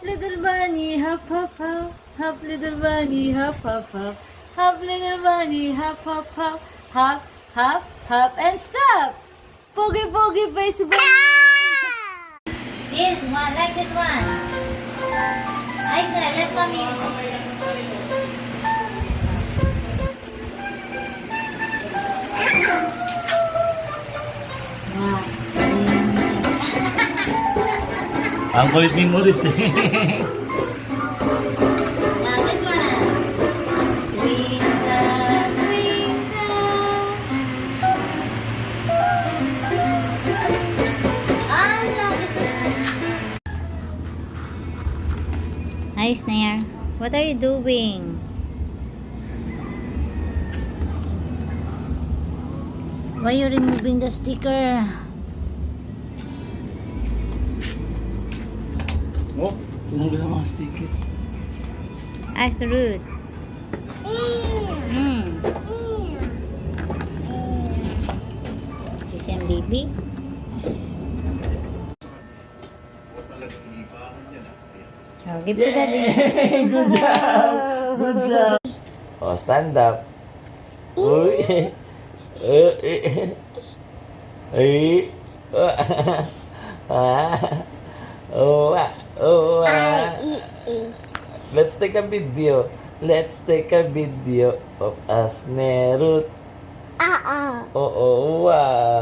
little bunny, hop, hop, hop. Hop, little bunny, hop, hop, hop. Hop, little bunny, hop, hop, hop. Hop, hop, hop, and stop. Boogie, boogie, bass, boogie. This one, like this one. Eisner, let mommy. Ang kulit ni Maurice eh. Now this one. Twinkle, twinkle. Ah, no, this one. Hi, Snare. What are you doing? Why are you removing the sticker? Oh, tinanggal ang mga sticker. Ask the root. Kiss him, baby. Oh, give to daddy. Good job! Good job! Oh, stand up. Uy! Ay! Oh, let's take a video. Let's take a video of us, Nerut. Oh, wow.